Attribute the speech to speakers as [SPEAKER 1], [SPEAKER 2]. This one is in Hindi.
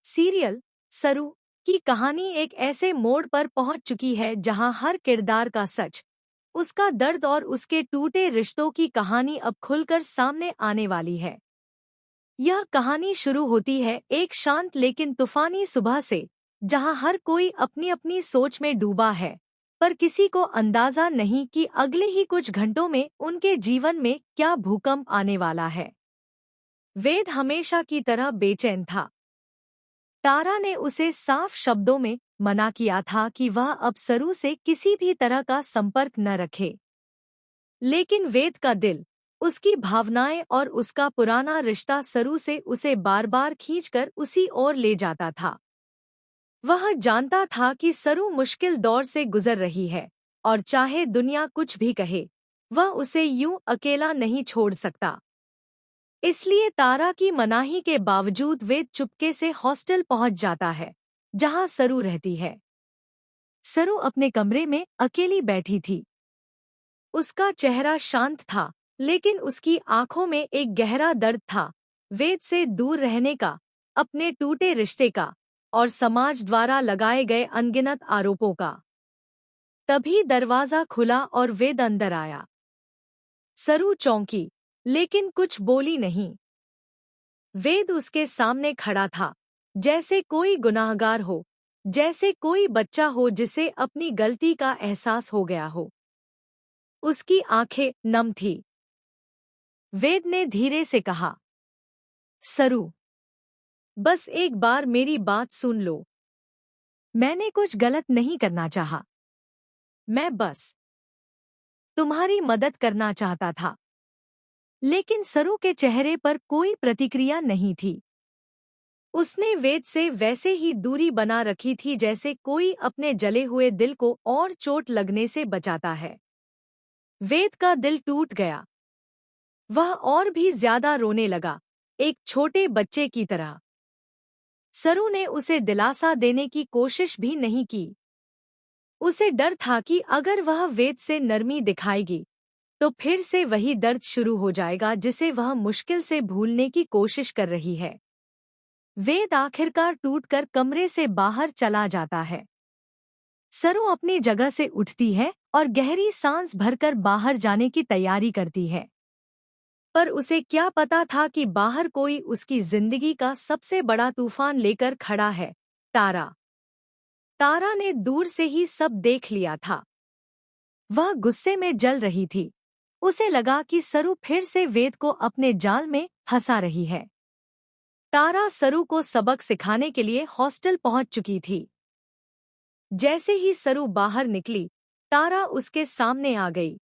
[SPEAKER 1] सीरियल सरू की कहानी एक ऐसे मोड़ पर पहुंच चुकी है जहां हर किरदार का सच, उसका दर्द और उसके टूटे रिश्तों की कहानी अब खुलकर सामने आने वाली है। यह कहानी शुरू होती है एक शांत लेकिन तूफानी सुबह से, जहां हर कोई अपनी अपनी सोच में डूबा है, पर किसी को अंदाजा नहीं कि अगले ही कुछ घंटों में उनके जीवन में क्या भूकंप आने वाला है। वेद हमेशा की तरह बेचैन था। तारा ने उसे साफ शब्दों में मना किया था कि वह अब सरू से किसी भी तरह का संपर्क न रखे। लेकिन वेद का दिल, उसकी भावनाएं और उसका पुराना रिश्ता सरू से उसे बार बार खींचकर उसी ओर ले जाता था। वह जानता था कि सरू मुश्किल दौर से गुजर रही है, और चाहे दुनिया कुछ भी कहे, वह उसे यूं अकेला नहीं छोड़ सकता। इसलिए तारा की मनाही के बावजूद वेद चुपके से हॉस्टल पहुंच जाता है, जहां सरू रहती है। सरू अपने कमरे में अकेली बैठी थी। उसका चेहरा शांत था, लेकिन उसकी आंखों में एक गहरा दर्द था, वेद से दूर रहने का, अपने टूटे रिश्ते का, और समाज द्वारा लगाए गए अनगिनत आरोपों का। तभी दरवाजा खुला और वेद अंदर आया। सरू चौंकी, लेकिन कुछ बोली नहीं। वेद उसके सामने खड़ा था, जैसे कोई गुनाहगार हो, जैसे कोई बच्चा हो जिसे अपनी गलती का एहसास हो गया हो। उसकी आंखें नम थी। वेद ने धीरे से कहा, सरू, बस एक बार मेरी बात सुन लो। मैंने कुछ गलत नहीं करना चाहा। मैं बस तुम्हारी मदद करना चाहता था। लेकिन सरू के चेहरे पर कोई प्रतिक्रिया नहीं थी। उसने वेद से वैसे ही दूरी बना रखी थी जैसे कोई अपने जले हुए दिल को और चोट लगने से बचाता है। वेद का दिल टूट गया। वह और भी ज्यादा रोने लगा, एक छोटे बच्चे की तरह। सरू ने उसे दिलासा देने की कोशिश भी नहीं की। उसे डर था कि अगर वह वेद से नरमी दिखाएगी, तो फिर से वही दर्द शुरू हो जाएगा जिसे वह मुश्किल से भूलने की कोशिश कर रही है। वेद आखिरकार टूटकर कमरे से बाहर चला जाता है। सरू अपनी जगह से उठती है और गहरी सांस भरकर बाहर जाने की तैयारी करती है। पर उसे क्या पता था कि बाहर कोई उसकी जिंदगी का सबसे बड़ा तूफान लेकर खड़ा है, तारा। तारा ने दूर से ही सब देख लिया था। वह गुस्से में जल रही थी। उसे लगा कि सरू फिर से वेद को अपने जाल में फंसा रही है। तारा सरू को सबक सिखाने के लिए हॉस्टल पहुंच चुकी थी। जैसे ही सरू बाहर निकली, तारा उसके सामने आ गई।